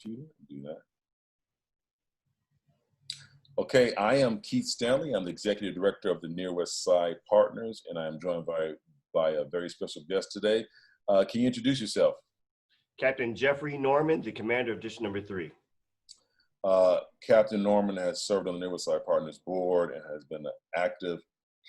computer and do that. Okay, I am Keith Stanley. I'm the Executive Director of the Near West Side Partners, and I am joined by a very special guest today. Can you introduce yourself? Captain Jeffery Norman, the commander of District Number 3. Captain Norman has served on the Near West Side Partners Board and has been an active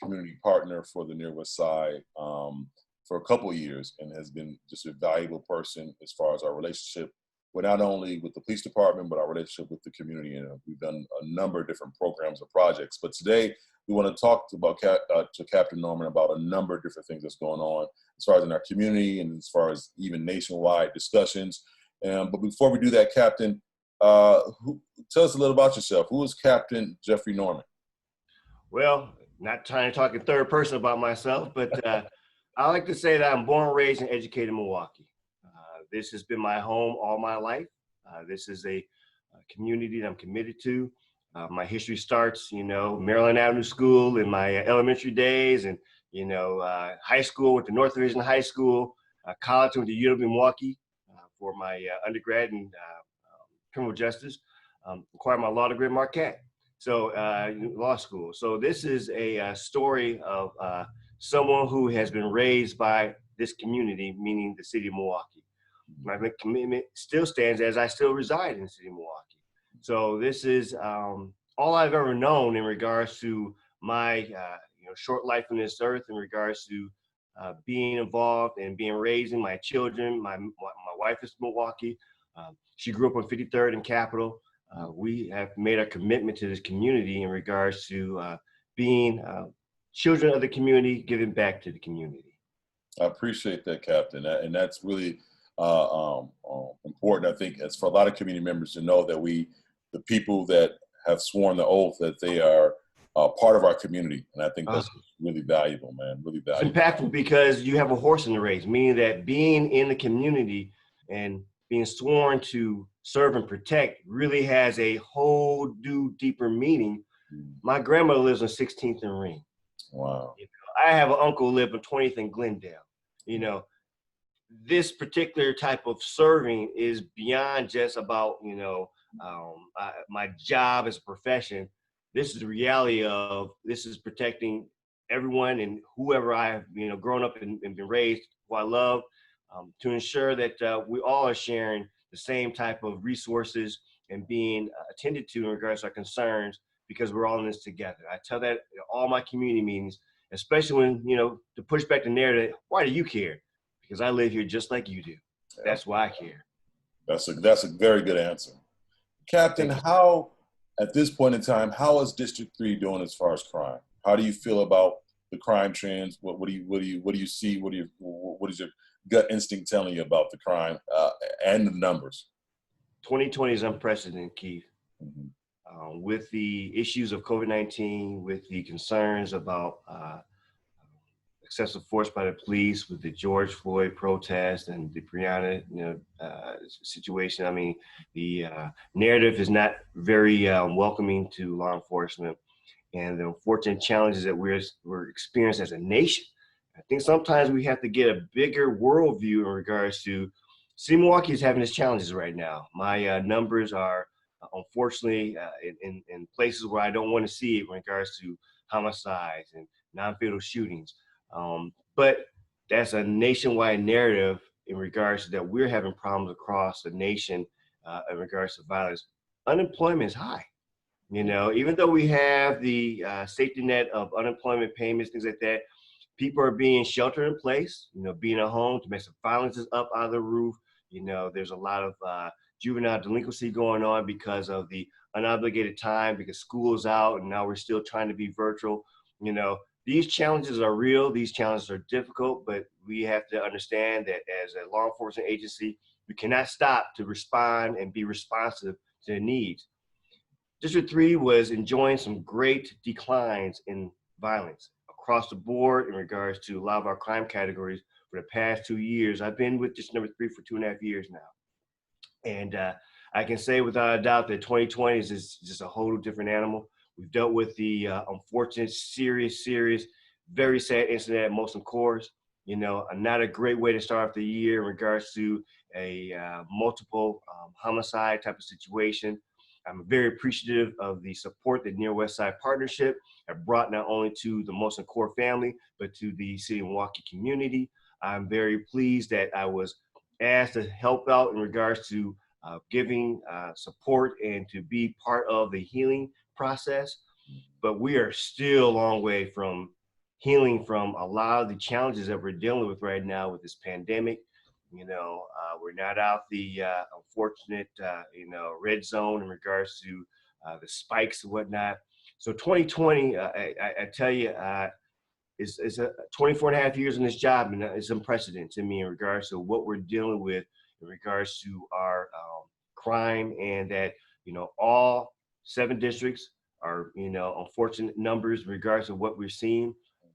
community partner for the Near West Side for a couple of years, and has been just a valuable person as far as our relationship with not only with the police department, but our relationship with the community. And we've done a number of different programs or projects. But today we want to talk to Captain Norman about a number of different things that's going on as far as in our community and as far as even nationwide discussions. But before we do that, Captain, tell us a little about yourself. Who is Captain Jeffery Norman? Well, not trying to talk in third person about myself, but I like to say that I'm born, raised, and educated in Milwaukee. This has been my home all my life. This is a community that I'm committed to. My history starts, Maryland Avenue School in my elementary days, and, high school with the North Division High School, college went to City of Milwaukee for my undergrad in criminal justice, acquired my law degree at Marquette, so law school. So this is a story of someone who has been raised by this community, meaning the City of Milwaukee. My commitment still stands as I still reside in the City of Milwaukee. So this is all I've ever known in regards to my short life on this earth, in regards to being involved and being raising my children. My wife is from Milwaukee. She grew up on 53rd and Capitol. We have made a commitment to this community in regards to being children of the community, giving back to the community. I appreciate that, Captain, and that's really important. I think as for a lot of community members to know that the people that have sworn the oath, that they are part of our community, and I think that's really valuable, man. Really valuable. It's impactful because you have a horse in the race, meaning that being in the community and being sworn to serve and protect really has a whole new, deeper meaning. My grandmother lives on 16th and Ring. Wow. I have an uncle who lived on 20th and Glendale. This particular type of serving is beyond just about, my job as a profession. This is the reality of, this is protecting everyone and whoever I have, grown up and been raised, who I love, to ensure that we all are sharing the same type of resources and being attended to in regards to our concerns, because we're all in this together. I tell that in all my community meetings, especially when, to push back the narrative, why do you care? Because I live here just like you do. Yeah. That's why I care. That's a very good answer. Captain, how, at this point in time, how is District 3 doing as far as crime? How do you feel about the crime trends? What do you see? What is your gut instinct telling you about the crime and the numbers? 2020 is unprecedented, Keith. Mm-hmm. With the issues of COVID-19, with the concerns about excessive force by the police, with the George Floyd protest and the Breonna situation. I mean, the narrative is not very welcoming to law enforcement, and the unfortunate challenges that we're experiencing as a nation. I think sometimes we have to get a bigger worldview in regards to, City of Milwaukee is having its challenges right now. My numbers are unfortunately in places where I don't want to see it in regards to homicides and non-fatal shootings. But that's a nationwide narrative in regards to that we're having problems across the nation in regards to violence. Unemployment is high. Even though we have the safety net of unemployment payments, things like that, people are being sheltered in place, being at home. Domestic violence is up out of the roof. There's a lot of juvenile delinquency going on because of the unobligated time, because school is out and now we're still trying to be virtual. These challenges are real, these challenges are difficult, but we have to understand that as a law enforcement agency, we cannot stop to respond and be responsive to the needs. District 3 was enjoying some great declines in violence across the board in regards to a lot of our crime categories for the past 2 years. I've been with District Number 3 for 2.5 years now. And I can say without a doubt that 2020 is just a whole different animal. We've dealt with the unfortunate, serious, very sad incident at Molson Coors. not a great way to start off the year in regards to a multiple homicide type of situation. I'm very appreciative of the support that Near West Side Partnership have brought not only to the Molson Core family, but to the City of Milwaukee community. I'm very pleased that I was asked to help out in regards to giving support and to be part of the healing process. But we are still a long way from healing from a lot of the challenges that we're dealing with right now with this pandemic. We're not out the unfortunate, red zone in regards to the spikes and whatnot. So 2020, I tell you, it's 24 and a half years in this job, and it's unprecedented to me in regards to what we're dealing with in regards to our crime, and that, all 7 districts are, unfortunate numbers in regards to what we're seeing.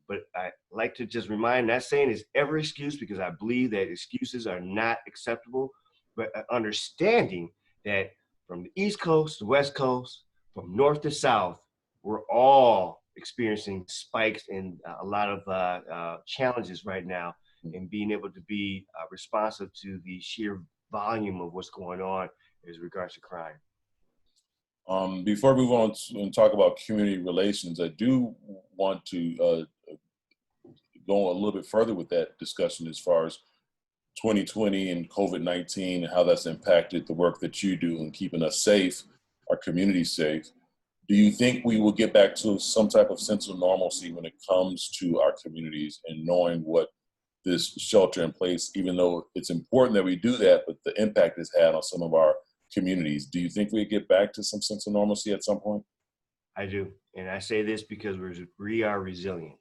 But I like to just remind, not saying it's ever excuse, because I believe that excuses are not acceptable, but understanding that from the East Coast to West Coast, from North to South, we're all experiencing spikes and a lot of challenges right now in being able to be responsive to the sheer volume of what's going on as regards to crime. Before we move on and talk about community relations, I do want to go a little bit further with that discussion as far as 2020 and COVID-19 and how that's impacted the work that you do in keeping us safe, our community safe. Do you think we will get back to some type of sense of normalcy when it comes to our communities and knowing what this shelter in place, even though it's important that we do that, but the impact it's had on some of our communities? Do you think we get back to some sense of normalcy at some point? I do. And I say this because we are resilient.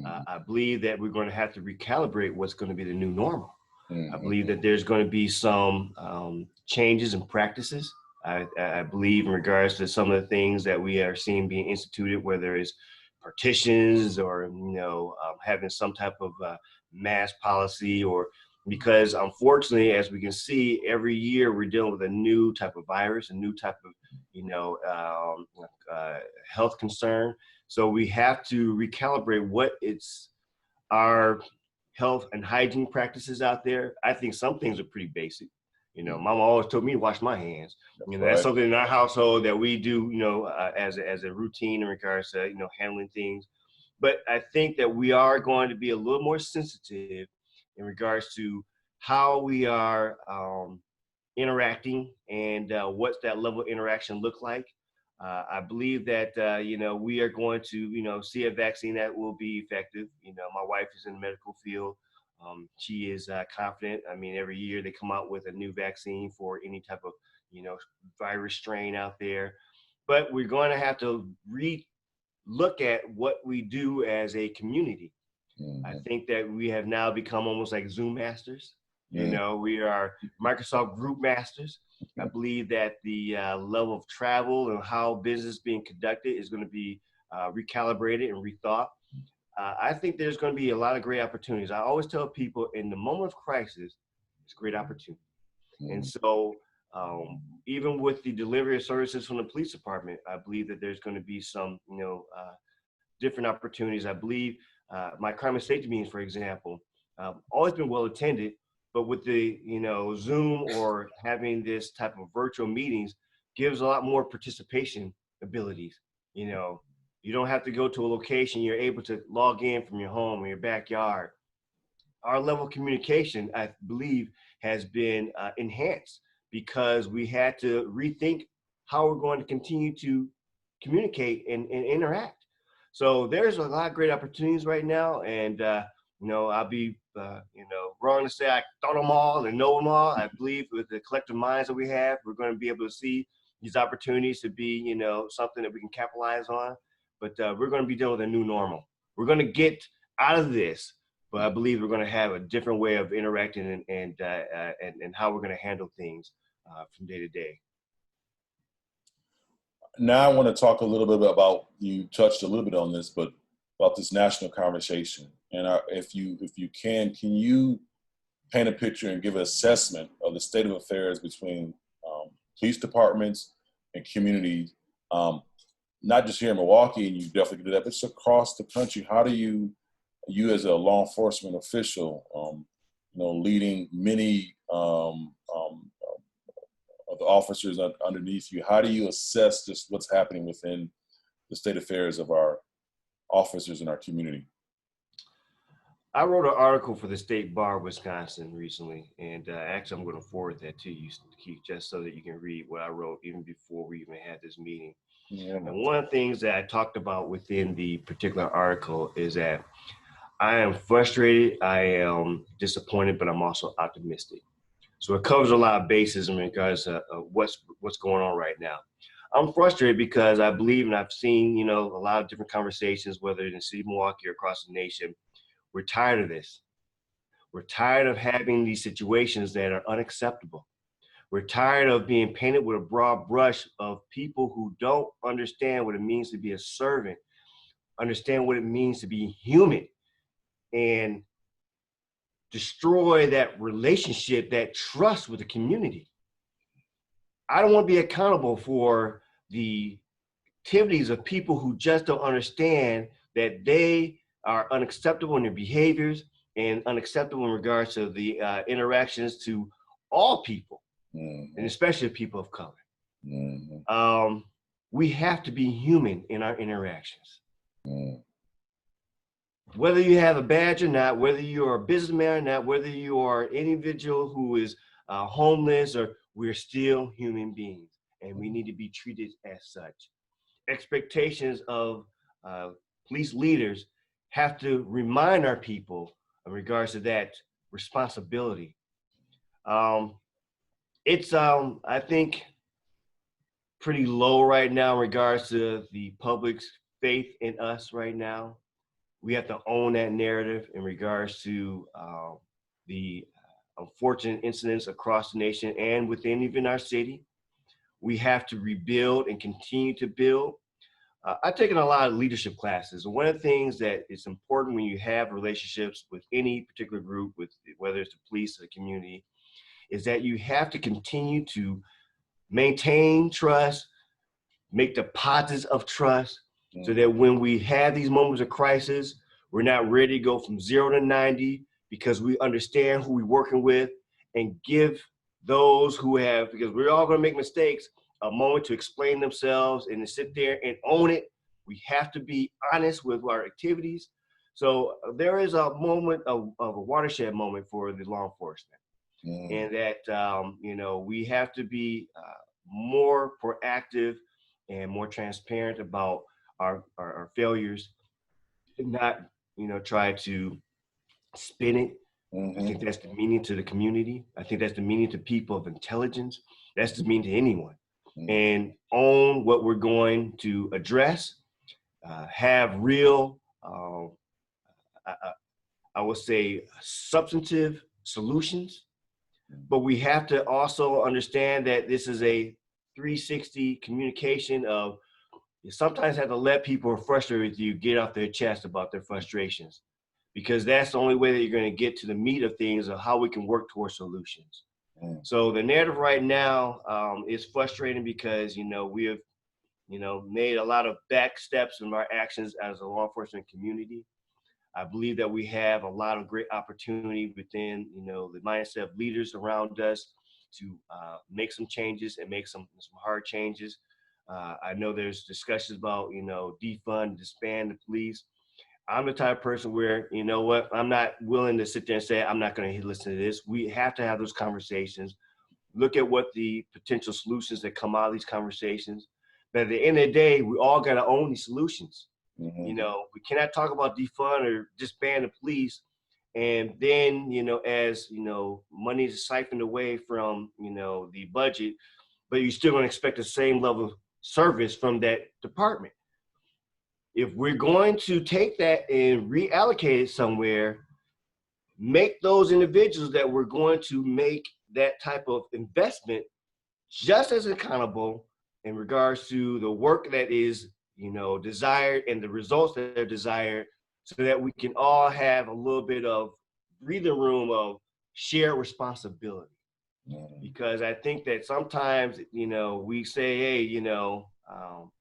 I believe that we're going to have to recalibrate what's going to be the new normal. I believe that there's going to be some changes in practices. I believe in regards to some of the things that we are seeing being instituted, whether it's partitions or, having some type of mask policy, or because unfortunately, as we can see, every year we're dealing with a new type of virus, a new type of, health concern. So we have to recalibrate what it's our health and hygiene practices out there. I think some things are pretty basic. Mama always told me to wash my hands. That's something in our household that we do, as a routine in regards to, handling things. But I think that we are going to be a little more sensitive in regards to how we are interacting and what's that level of interaction look like. I believe that, we are going to, see a vaccine that will be effective. My wife is in the medical field. She is confident. I mean, every year they come out with a new vaccine for any type of, virus strain out there. But we're going to have to look at what we do as a community. I think that we have now become almost like Zoom masters. We are Microsoft Group masters. I believe that the level of travel and how business is being conducted is going to be recalibrated and rethought. I think there's going to be a lot of great opportunities. I always tell people, in the moment of crisis, it's great opportunity. And so even with the delivery of services from the police department, I believe that there's going to be some, different opportunities. I believe my crime and safety meetings, for example, always been well attended, but with the, Zoom or having this type of virtual meetings gives a lot more participation abilities. You don't have to go to a location. You're able to log in from your home or your backyard. Our level of communication, I believe, has been enhanced because we had to rethink how we're going to continue to communicate and interact. So there's a lot of great opportunities right now. And, I'll be, wrong to say I thought them all and know them all. I believe with the collective minds that we have, we're going to be able to see these opportunities to be, something that we can capitalize on. But we're going to be dealing with a new normal. We're going to get out of this, but I believe we're going to have a different way of interacting and how we're going to handle things from day to day. Now I want to talk a little bit about, you touched a little bit on this, but about this national conversation. And if you can you paint a picture and give an assessment of the state of affairs between police departments and communities, not just here in Milwaukee, and you definitely do that, but it's across the country. How do you you as a law enforcement official, leading many of the officers underneath you, how do you assess just what's happening within the state affairs of our officers in our community? I wrote an article for the State Bar of Wisconsin recently, and actually I'm going to forward that to you, Keith, just so that you can read what I wrote even before we even had this meeting. Yeah. And one of the things that I talked about within the particular article is that I am frustrated, I am disappointed, but I'm also optimistic. So it covers a lot of bases in regards to what's going on right now. I'm frustrated because I believe, and I've seen, a lot of different conversations, whether in the city of Milwaukee or across the nation. We're tired of this. We're tired of having these situations that are unacceptable. We're tired of being painted with a broad brush of people who don't understand what it means to be a servant, understand what it means to be human, and destroy that relationship, that trust with the community. I don't want to be accountable for the activities of people who just don't understand that they are unacceptable in their behaviors and unacceptable in regards to the interactions to all people, and especially people of color. We have to be human in our interactions. Whether you have a badge or not, whether you are a businessman or not, whether you are an individual who is homeless, or we're still human beings, and we need to be treated as such. Expectations of police leaders have to remind our people in regards to that responsibility. It's, I think, pretty low right now in regards to the public's faith in us right now. We have to own that narrative in regards to the unfortunate incidents across the nation and within even our city. We have to rebuild and continue to build. I've taken a lot of leadership classes. And one of the things that is important when you have relationships with any particular group, with whether it's the police or the community, is that you have to continue to maintain trust, make deposits of trust, so that when we have these moments of crisis, we're not ready to go from 0 to 90, because we understand who we're working with, and give those who have, because we're all going to make mistakes, a moment to explain themselves and to sit there and own it. We have to be honest with our activities. So there is a moment of a watershed moment for the law enforcement. And that, we have to be more proactive and more transparent about our failures, and not, try to spin it. I think that's the meaning to the community. I think that's the meaning to people of intelligence. That's the meaning to anyone. And own what we're going to address, have real, I would say, substantive solutions. But we have to also understand that this is a 360 communication of, you sometimes have to let people who are frustrated with you get off their chest about their frustrations, because that's the only way that you're going to get to the meat of things, of how we can work towards solutions. So the narrative right now is frustrating because, we have, made a lot of back steps in our actions as a law enforcement community. I believe that we have a lot of great opportunity within, the mindset of leaders around us to make some changes and make some hard changes. I know there's discussions about, defund, disband the police. I'm the type of person where, I'm not willing to sit there and say, I'm not going to listen to this. We have to have those conversations, look at what the potential solutions that come out of these conversations. But at the end of the day, we all got to own these solutions. We cannot talk about defund or disband the police, and then, as, money is siphoned away from, the budget, but you're still going to expect the same level of service from that department. If we're going to take that and reallocate it somewhere, make those individuals that we're going to make that type of investment just as accountable in regards to the work that is, desired and the results that are desired, so that we can all have a little bit of breathing room of shared responsibility. Because I think that sometimes, we say, hey,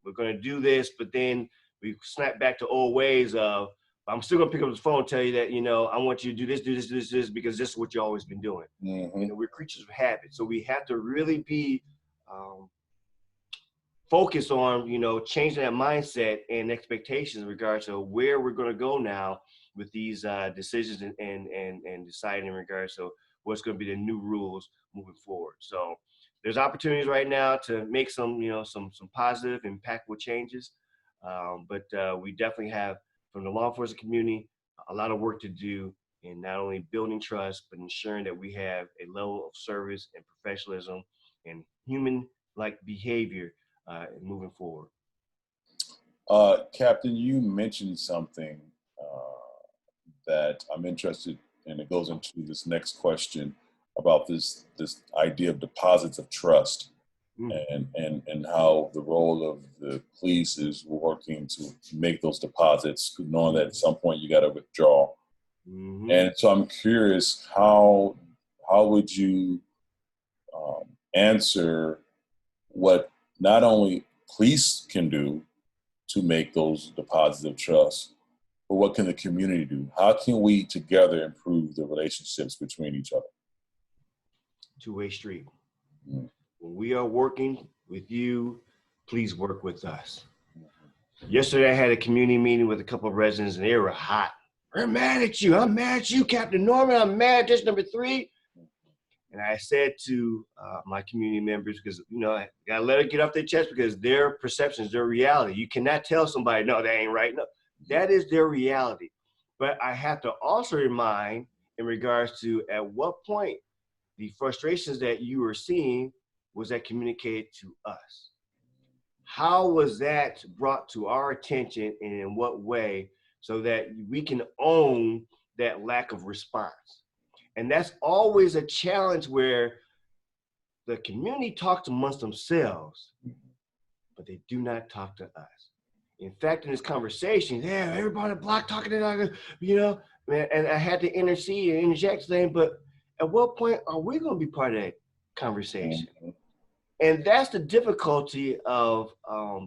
we're going to do this, but then we snap back to old ways of, I'm still gonna pick up the phone and tell you that, I want you to do this, do this, do this, do this, because this is what you've always been doing. Mm-hmm. We're creatures of habit. So we have to really be focused on, changing that mindset and expectations in regards to where we're gonna go now with these decisions and deciding in regards to what's gonna be the new rules moving forward. So there's opportunities right now to make some, some positive, impactful changes. But we definitely have, from the law enforcement community, a lot of work to do in not only building trust, but ensuring that we have a level of service and professionalism and human-like behavior moving forward. Captain, you mentioned something that I'm interested in. It goes into this next question about this idea of deposits of trust. And how the role of the police is working to make those deposits, knowing that at some point you got to withdraw. Mm-hmm. And so I'm curious, how would you answer what not only police can do to make those deposits of trust, but what can the community do? How can we together improve the relationships between each other? Two-way street. Mm-hmm. When we are working with you, please work with us. Yesterday, I had a community meeting with a couple of residents, and they were hot. I'm mad at you. I'm mad at you, Captain Norman. I'm mad at this number 3. And I said to my community members, because, I got to let it get off their chest, because their perceptions, their reality. You cannot tell somebody, no, that ain't right. No, that is their reality. But I have to also remind in regards to at what point the frustrations that you were seeing was that communicated to us? How was that brought to our attention, and in what way, so that we can own that lack of response? And that's always a challenge, where the community talks amongst themselves, but they do not talk to us. In fact, in this conversation, everybody on the block talking to, and I had to intercede and interject saying, but at what point are we going to be part of that conversation? Mm-hmm. And that's the difficulty of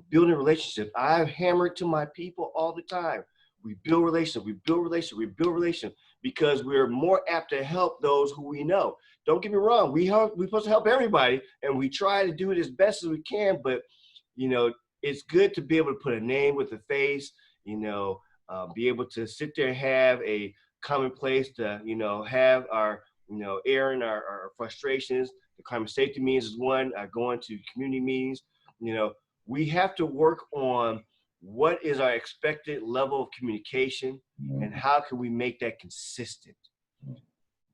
building relationships. I've hammered to my people all the time. We build relationships, we build relationships, we build relationships, because we're more apt to help those who we know. Don't get me wrong, we're supposed to help everybody, and we try to do it as best as we can, but, it's good to be able to put a name with a face, be able to sit there and have a common place to, have our, airing our frustrations. The crime and safety meetings is one. Going to community meetings. We have to work on what is our expected level of communication, and how can we make that consistent.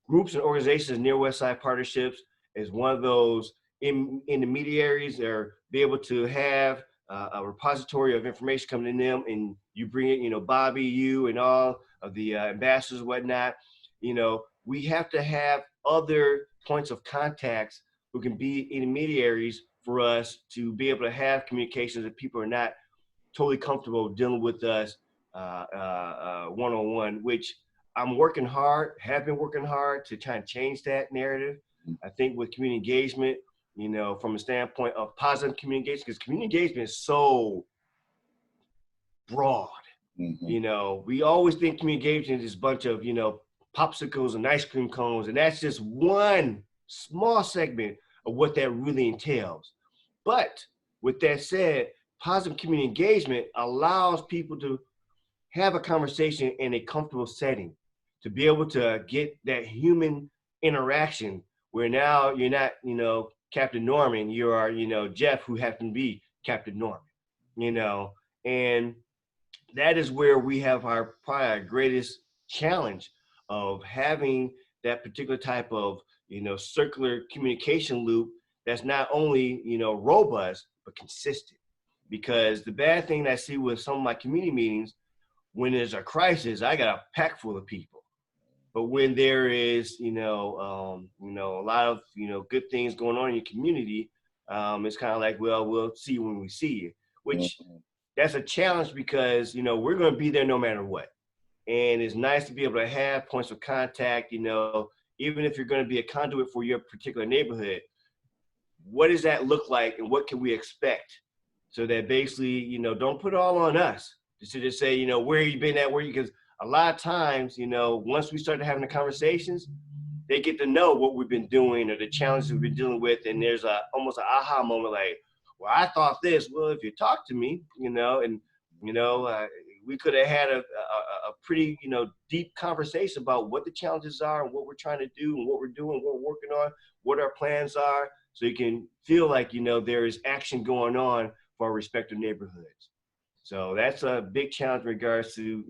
Groups and organizations, Near West Side Partnerships is one of those intermediaries, or be able to have a repository of information coming to them, and you bring it, Bobby, you, and all of the ambassadors and whatnot. We have to have other points of contacts who can be intermediaries for us to be able to have communications that people are not totally comfortable dealing with us one-on-one, which I'm working hard, have been working hard to try and change that narrative. I think with community engagement, from a standpoint of positive communication, because community engagement is so broad. Mm-hmm. We always think community engagement is a bunch of, popsicles and ice cream cones, and that's just one small segment of what that really entails. But with that said, positive community engagement allows people to have a conversation in a comfortable setting, to be able to get that human interaction, where now you're not, Captain Norman, you are, Jeff, who happened to be Captain Norman, and that is where we have probably our greatest challenge of having that particular type of, circular communication loop that's not only, robust, but consistent. Because the bad thing that I see with some of my community meetings, when there's a crisis, I got a pack full of people. But when there is, a lot of, good things going on in your community, it's kind of like, well, we'll see you when we see you, which that's a challenge, because, we're going to be there no matter what. And it's nice to be able to have points of contact, even if you're going to be a conduit for your particular neighborhood. What does that look like, and what can we expect? So that basically, don't put it all on us. Just to say, where you been at, because a lot of times, once we started having the conversations, they get to know what we've been doing or the challenges we've been dealing with. And there's almost an aha moment like, well, I thought this. Well, if you talk to me, we could have had a pretty, deep conversation about what the challenges are and what we're trying to do and what we're doing, what we're working on, what our plans are. So you can feel like, there is action going on for our respective neighborhoods. So that's a big challenge in regards to,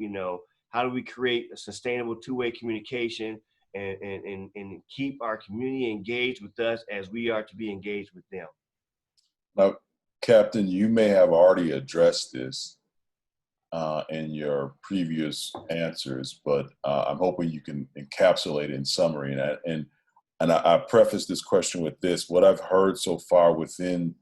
how do we create a sustainable two-way communication and keep our community engaged with us as we are to be engaged with them. Now, Captain, you may have already addressed this in your previous answers, but I'm hoping you can encapsulate it in summary. And I preface this question with this: what I've heard so far within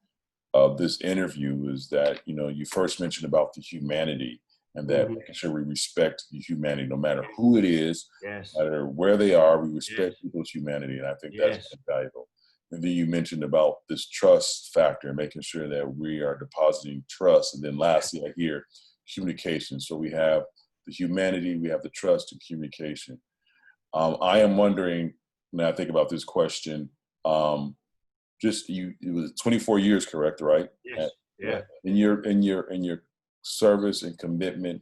this interview is that you first mentioned about the humanity, and that making sure we respect the humanity, no matter who it is, yes, no matter where they are, we respect people's humanity, and I think that's valuable. And then you mentioned about this trust factor, making sure that we are depositing trust. And then lastly, I hear communication. So we have the humanity, we have the trust and communication. I am wondering, when I think about this question, it was 24 years, correct, right? Yes. Yeah. In your service and commitment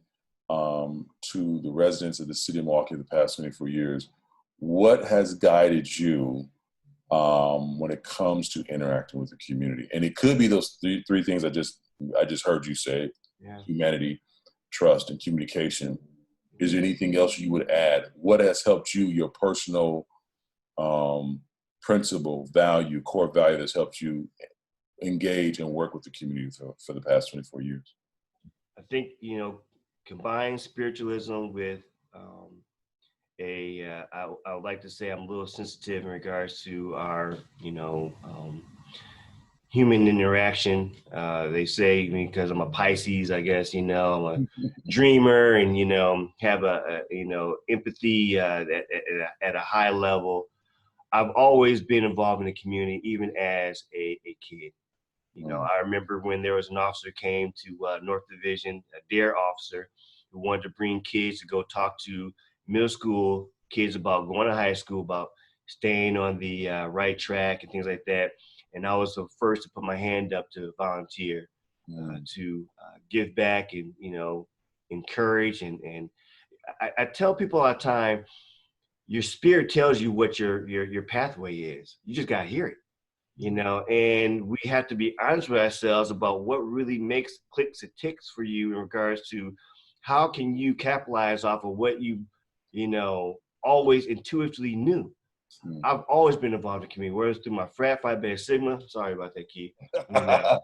to the residents of the city of Milwaukee the past 24 years, what has guided you when it comes to interacting with the community? And it could be those three things I just heard you say: humanity, trust, and communication. Is there anything else you would add? What has helped you, your personal principle, value, core value that's helped you engage and work with the community for the past 24 years? I think, combine spiritualism with I would like to say I'm a little sensitive in regards to our, human interaction. They say, because I'm a Pisces, I guess, I'm a dreamer and, have empathy at a high level. I've always been involved in the community, even as a kid. I remember when there was an officer came to North Division, a DARE officer, who wanted to bring kids to go talk to middle school kids about going to high school, about staying on the right track and things like that. And I was the first to put my hand up to volunteer, to give back and, encourage. And I tell people all the time, your spirit tells you what your pathway is. You just got to hear it. And we have to be honest with ourselves about what really makes clicks and ticks for you in regards to how can you capitalize off of what you, always intuitively knew. I've always been involved in the community, whether it's through my frat, Phi Beta Sigma. Sorry about that, Keith. I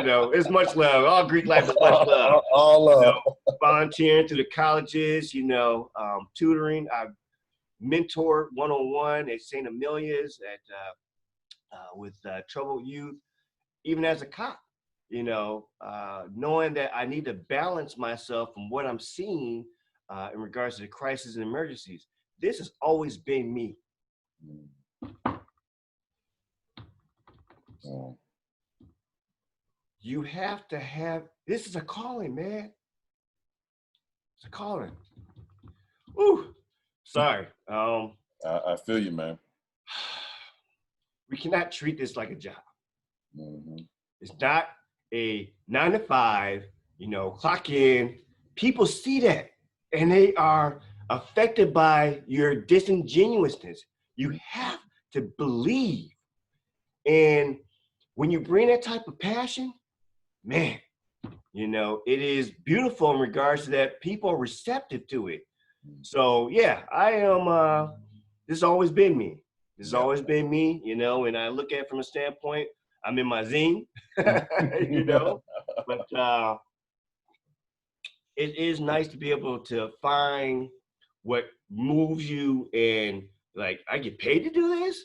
know. It's much love. All Greek life is much love. All love. Volunteering through the colleges, tutoring. I've mentored one-on-one at St. Amelia's with troubled youth, even as a cop, knowing that I need to balance myself from what I'm seeing in regards to the crisis and emergencies. This has always been me. You have to have, this is a calling, man. It's a calling. Ooh, sorry. I feel you, man. We cannot treat this like a job. It's not a 9 to 5, clock in. People see that and they are affected by your disingenuousness. You have to believe. And when you bring that type of passion, man, it is beautiful in regards to that. People are receptive to it. So yeah, I am, this has always been me. This has always been me, and I look at it from a standpoint, I'm in my zine, but it is nice to be able to find what moves you and like, I get paid to do this.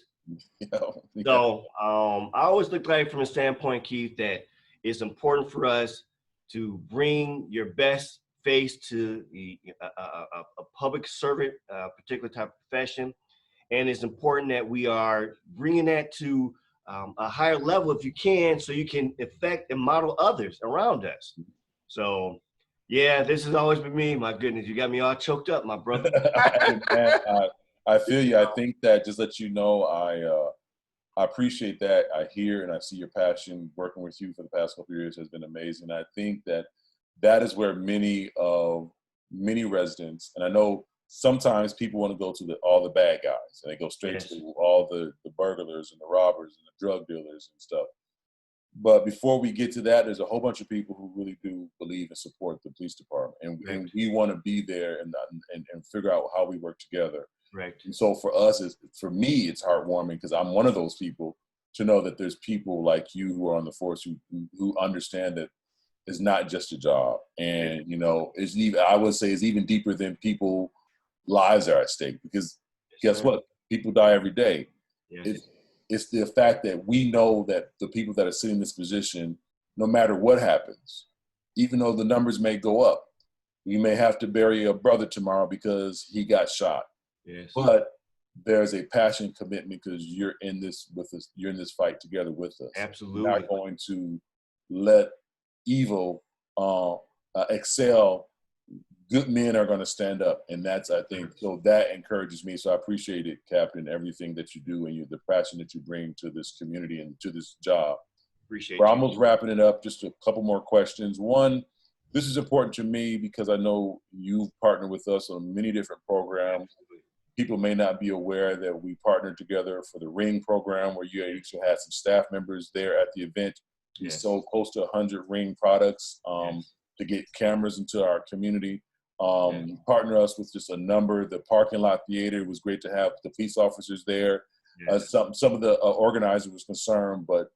So I always look at it from a standpoint, Keith, that it's important for us to bring your best face to a public servant, particular type of profession. And it's important that we are bringing that to a higher level if you can, so you can affect and model others around us. So Yeah, this has always been me. My goodness, you got me all choked up, my brother. Hey, man, I feel you. I think that, just let you know, I appreciate that. I hear and I see your passion. Working with you for the past couple of years has been amazing. I think that that is where many residents, and I know sometimes people want to go to all the bad guys, and they go straight Yes, to all the burglars and the robbers and the drug dealers and stuff. But before we get to that, there's a whole bunch of people who really do believe and support the police department, and correct, we want to be there and figure out how we work together. correct. And so for us, for me, it's heartwarming because I'm one of those people, to know that there's people like you who are on the force who understand that it's not just a job, Yes, and it's even, I would say, it's even deeper than people lives are at stake, because yes, guess sir. what? People die every day. Yes, It's the fact that we know that the people that are sitting in this position, no matter what happens, even though the numbers may go up, we may have to bury a brother tomorrow because he got shot, yes, but there's a passion commitment because you're in this with us. You're in this fight together with us. You're not absolutely. going to let evil excel. Good men are going to stand up, and that's, I think, so that encourages me. So I appreciate it, Captain, everything that you do, and the passion that you bring to this community and to this job. We're Appreciate you. almost wrapping it up. Just a couple more questions. One, this is important to me because I know you've partnered with us on many different programs. Absolutely. People may not be aware that we partnered together for the Ring program, where you actually had some staff members there at the event. We Yes, sold close to 100 Ring products yes, to get cameras into our community. yes, You partner us with just a number. The parking lot theater, it was great to have the police officers there. yes, Some of the organizers was concerned, but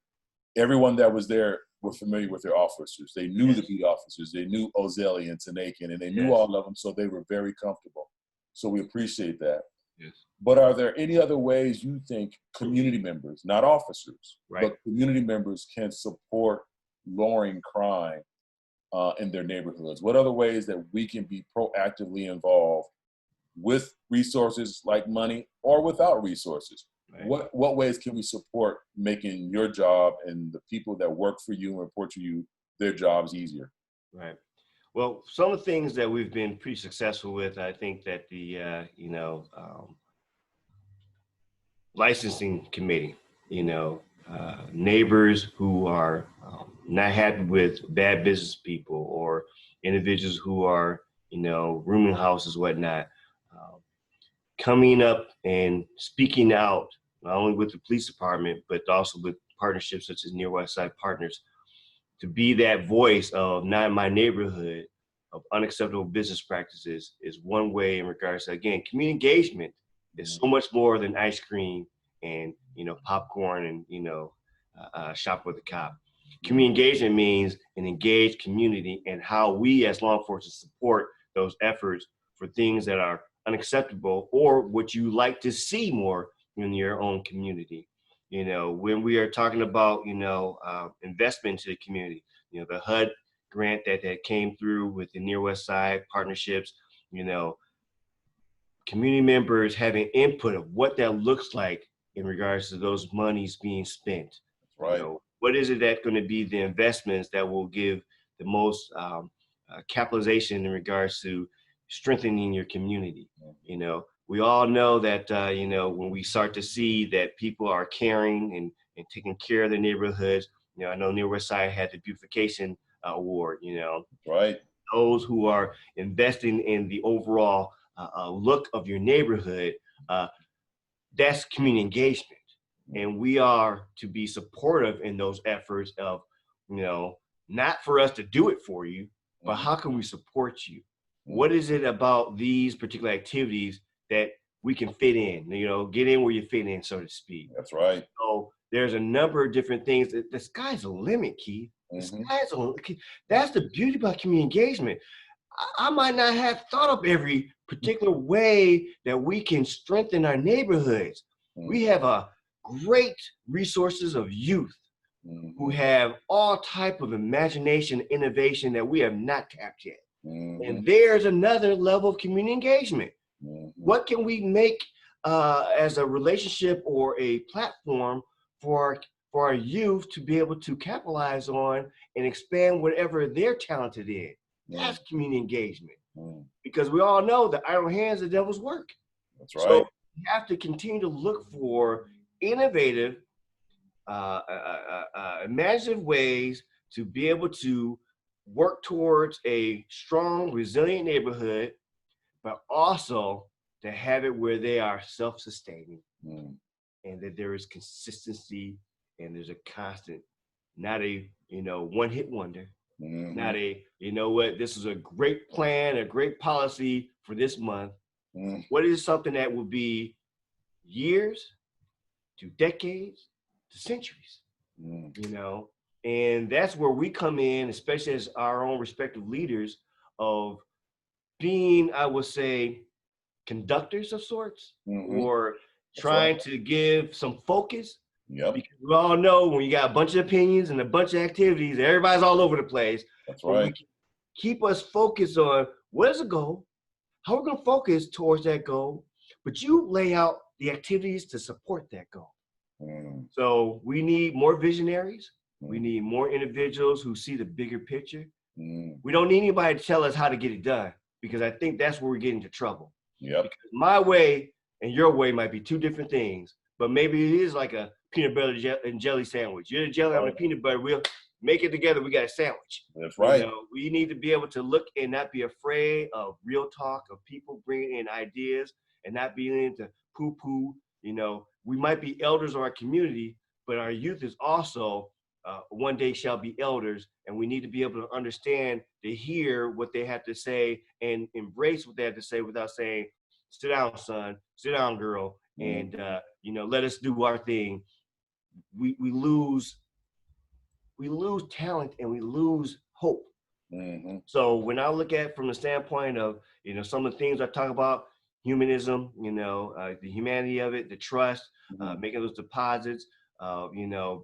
everyone that was there were familiar with their officers. They knew the yes, beat officers. They knew Ozeli and Tanakin, and they knew yes, all of them, so they were very comfortable. So we appreciate that. yes. But are there any other ways you think community members, not officers, Right. but community members can support lowering crime in their neighborhoods? What other ways that we can be proactively involved with resources like money or without resources? Right. What ways can we support making your job and the people that work for you and report to you, their jobs easier? Right. Well, some of the things that we've been pretty successful with, I think that the licensing committee, neighbors who are not happy with bad business people or individuals who are, rooming houses, whatnot, uh, coming up and speaking out, not only with the police department, but also with partnerships such as Near West Side Partners, to be that voice of not in my neighborhood of unacceptable business practices is one way in regards to, again, community engagement is so much more than ice cream and, popcorn and, shop with a cop. Mm, Community engagement means an engaged community and how we as law enforcement support those efforts for things that are unacceptable or what you like to see more in your own community. When we are talking about, investment into the community, the HUD grant that came through with the Near West Side partnerships, you know, community members having input of what that looks like in regards to those monies being spent. that's right. What is it that's going to be the investments that will give the most capitalization in regards to strengthening your community? We all know that, when we start to see that people are caring and taking care of their neighborhoods, I know Near West Side had the beautification award, That's right. those who are investing in the overall look of your neighborhood, uh, that's community engagement. And we are to be supportive in those efforts of, not for us to do it for you, but Mhm, how can we support you? mhm. What is it about these particular activities that we can fit in, get in where you fit in, so to speak? That's right. So there's a number of different things. The sky's the limit, Keith. The Hmm. sky's the limit. That's the beauty about community engagement. I might not have thought of every particular way that we can strengthen our neighborhoods. We have a great resources of youth who Hmm. have all type of imagination, innovation that we have not tapped yet. Hmm. And there's another level of community engagement. Hmm. What can we make as a relationship or a platform for for our youth to be able to capitalize on and expand whatever they're talented in? That's community engagement. Mm. Because we all know that idle hands, the devil's work. That's right. So we have to continue to look for innovative, imaginative ways to be able to work towards a strong, resilient neighborhood, but also to have it where they are self-sustaining and that there is consistency and there's a constant, not a, one-hit wonder, not a, this is a great plan, a great policy for this month. What is something that will be years to decades to centuries, and that's where we come in, especially as our own respective leaders of being, I would say, conductors of sorts, or trying to give some focus. Yep. Because we all know when you got a bunch of opinions and a bunch of activities, everybody's all over the place. That's right. Keep us focused on what is the goal, how we're going to focus towards that goal, but you lay out the activities to support that goal. So we need more visionaries. We need more individuals who see the bigger picture. We don't need anybody to tell us how to get it done, because I think that's where we get into trouble. Yep. Because my way and your way might be two different things, but maybe it is like a peanut butter and jelly sandwich. You're the jelly, I'm the peanut butter. We'll make it together. We got a sandwich. That's right. We need to be able to look and not be afraid of real talk, of people bringing in ideas and not being into poo-poo. We might be elders of our community, but our youth is also one day shall be elders, and we need to be able to understand, to hear what they have to say and embrace what they have to say without saying, sit down, son, sit down, girl, and let us do our thing. We lose talent and we lose hope. So when I look at from the standpoint of some of the things I talk about, humanism, the humanity of it, the trust, making those deposits,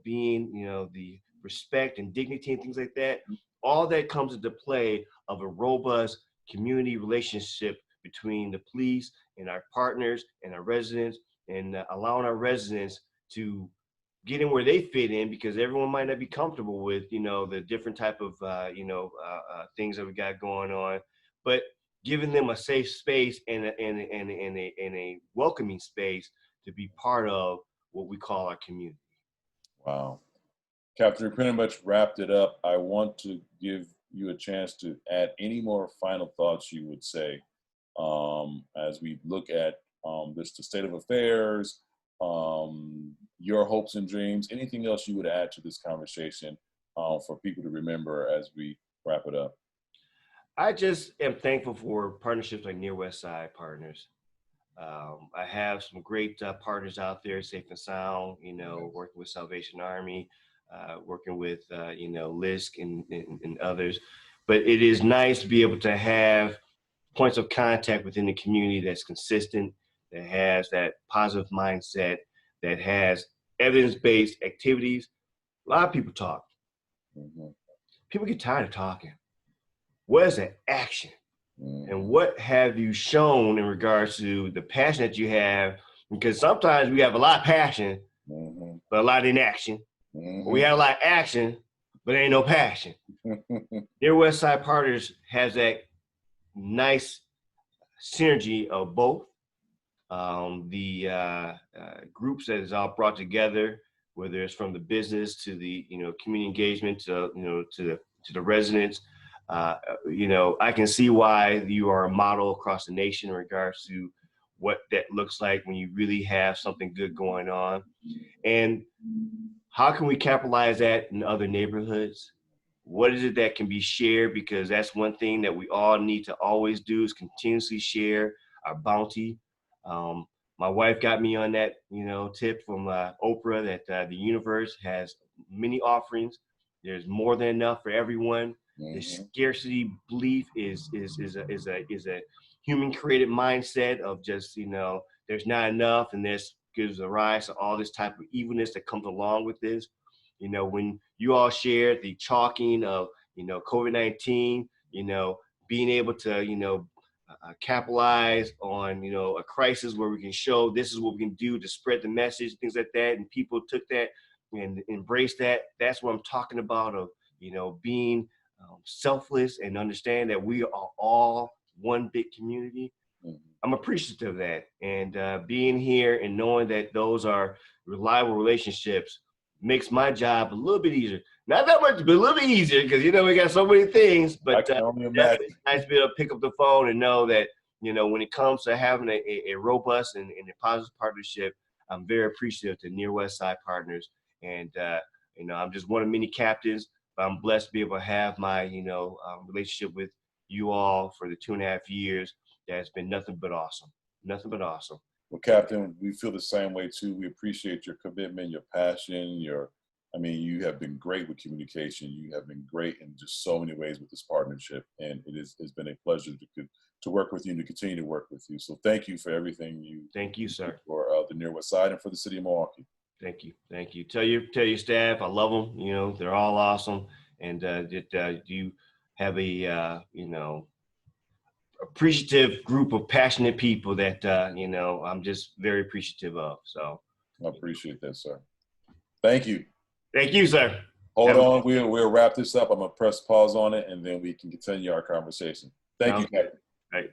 being, the respect and dignity and things like that, all that comes into play of a robust community relationship between the police and our partners and our residents, and allowing our residents to get in where they fit in, because everyone might not be comfortable with, the different type of, things that we got going on, but giving them a safe space and a welcoming space to be part of what we call our community. Wow. Captain, we pretty much wrapped it up. I want to give you a chance to add any more final thoughts you would say as we look at the state of affairs, your hopes and dreams, anything else you would add to this conversation for people to remember as we wrap it up. I just am thankful for partnerships like Near West Side Partners. I have some great partners out there, Safe and Sound, working with Salvation Army, working with, LISC and others. But it is nice to be able to have points of contact within the community that's consistent, that has that positive mindset, that has evidence-based activities. A lot of people talk. People get tired of talking. What is that action? And what have you shown in regards to the passion that you have? Because sometimes we have a lot of passion, but a lot of inaction. We have a lot of action, but ain't no passion. Near West Side Partners has that nice synergy of both. The groups that is all brought together, whether it's from the business to the community engagement to the residents. I can see why you are a model across the nation in regards to what that looks like when you really have something good going on. And how can we capitalize that in other neighborhoods? What is it that can be shared? Because that's one thing that we all need to always do, is continuously share our bounty. My wife got me on that, tip from Oprah, that the universe has many offerings. There's more than enough for everyone. The scarcity belief is a human created mindset of just, there's not enough, and this gives a rise to all this type of evilness that comes along with this. When you all shared the chalking of, COVID-19, being able to, capitalize on, a crisis where we can show this is what we can do to spread the message, things like that. And people took that and embraced that. That's what I'm talking about, of, being selfless and understand that we are all one big community. I'm appreciative of that. And being here and knowing that those are reliable relationships makes my job a little bit easier. Not that much, but a little bit easier because, you know, we got so many things. But I can only imagine. definitely nice to be able to pick up the phone and know that, you know, when it comes to having a robust and a positive partnership, I'm very appreciative to Near West Side partners. And, you know, I'm just one of many captains, but I'm blessed to be able to have my, you know, relationship with you all for the 2.5 years. That's been nothing but awesome. Nothing but awesome. Well, Captain, we feel the same way too. We appreciate your commitment, your passion, you have been great with communication. You have been great in just so many ways with this partnership. And it's been a pleasure to work with you and to continue to work with you. So thank you for everything Thank you, sir. For the Near West Side and for the City of Milwaukee. Thank you. Thank you. Tell your staff, I love them. You know, they're all awesome. And you have a, you know, appreciative group of passionate people that, you know, I'm just very appreciative of. So I appreciate that, sir. Thank you. Thank you, sir. Hold on. We'll wrap this up. I'm going to press pause on it, and then we can continue our conversation. Thank you, Captain. Right.